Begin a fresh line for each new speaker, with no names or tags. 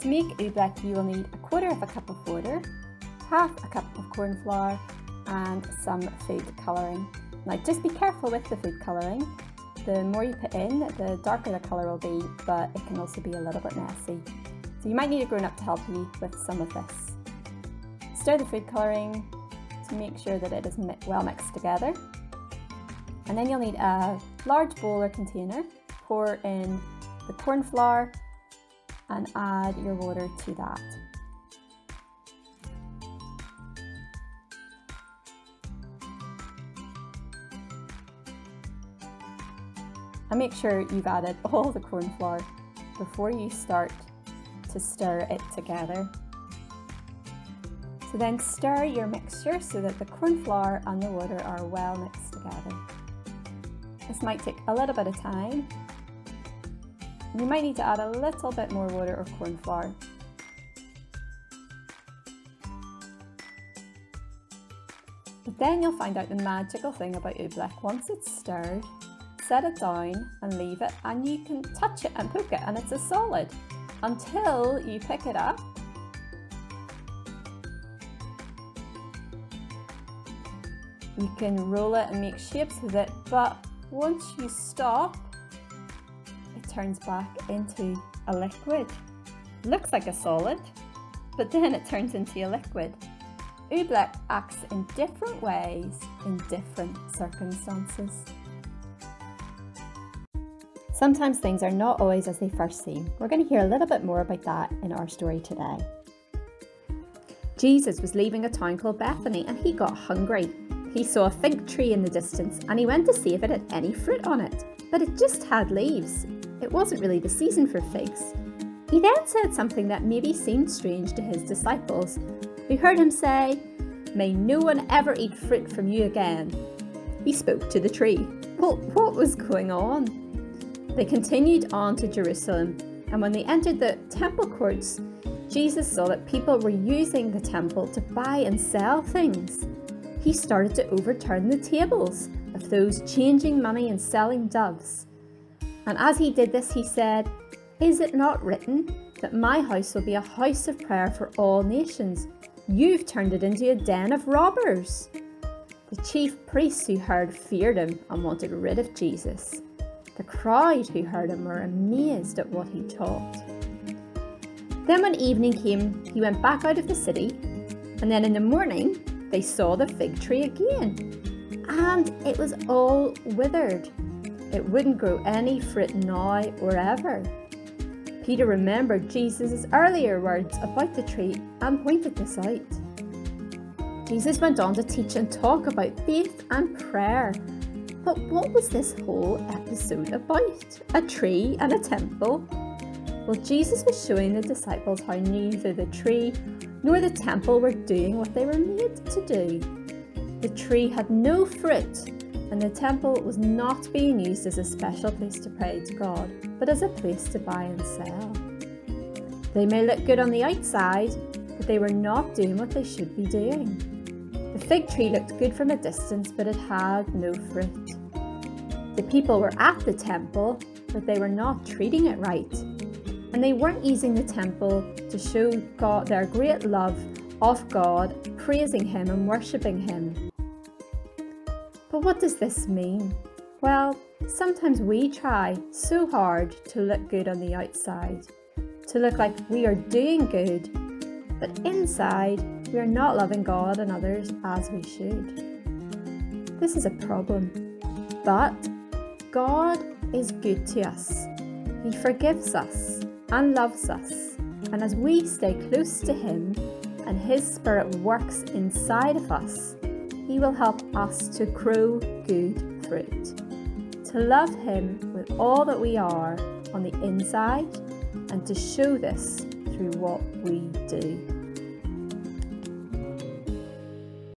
To make oobleck you will need 1/4 cup of water, 1/2 cup of corn flour and some food colouring. Now just be careful with the food colouring. The more you put in, the darker the colour will be, but it can also be a little bit messy. So you might need a grown-up to help you with some of this. Stir the food colouring to make sure that it is well mixed together. And then you'll need a large bowl or container. Pour in the corn flour and add your water to that. And make sure you've added all the corn flour before you start to stir it together. So then stir your mixture so that the corn flour and the water are well mixed together. This might take a little bit of time. You might need to add a little bit more water or corn flour. But then you'll find out the magical thing about oobleck. Once it's stirred, set it down and leave it, and you can touch it and poke it and it's a solid until you pick it up. You can roll it and make shapes with it, but once you stop, it turns back into a liquid. Looks like a solid, but then it turns into a liquid. Oobleck acts in different ways in different circumstances. Sometimes things are not always as they first seem. We're going to hear a little bit more about that in our story today. Jesus was leaving a town called Bethany and he got hungry. He saw a fig tree in the distance and he went to see if it had any fruit on it, but it just had leaves. It wasn't really the season for figs. He then said something that maybe seemed strange to his disciples, who heard him say, "May no one ever eat fruit from you again." He spoke to the tree. Well, what was going on? They continued on to Jerusalem, and when they entered the temple courts, Jesus saw that people were using the temple to buy and sell things. He started to overturn the tables of those changing money and selling doves. And as he did this, he said, "Is it not written that my house will be a house of prayer for all nations? You've turned it into a den of robbers." The chief priests who heard feared him and wanted rid of Jesus. The crowd who heard him were amazed at what he taught. Then when evening came, he went back out of the city, and then in the morning they saw the fig tree again, and it was all withered. It wouldn't grow any fruit now or ever. Peter remembered Jesus' earlier words about the tree and pointed this out. Jesus went on to teach and talk about faith and prayer. But what was this whole episode about? A tree and a temple? Well, Jesus was showing the disciples how neither the tree nor the temple were doing what they were made to do. The tree had no fruit, and the temple was not being used as a special place to pray to God, but as a place to buy and sell. They may look good on the outside, but they were not doing what they should be doing. The fig tree looked good from a distance, but it had no fruit. The people were at the temple, but they were not treating it right. And they weren't using the temple to show God their great love of God, praising Him and worshipping Him. But what does this mean? Well, sometimes we try so hard to look good on the outside, to look like we are doing good, but inside we are not loving God and others as we should. This is a problem, but God is good to us. He forgives us and loves us, and as we stay close to Him and His Spirit works inside of us, He will help us to grow good fruit, to love Him with all that we are on the inside, and to show this through what we do.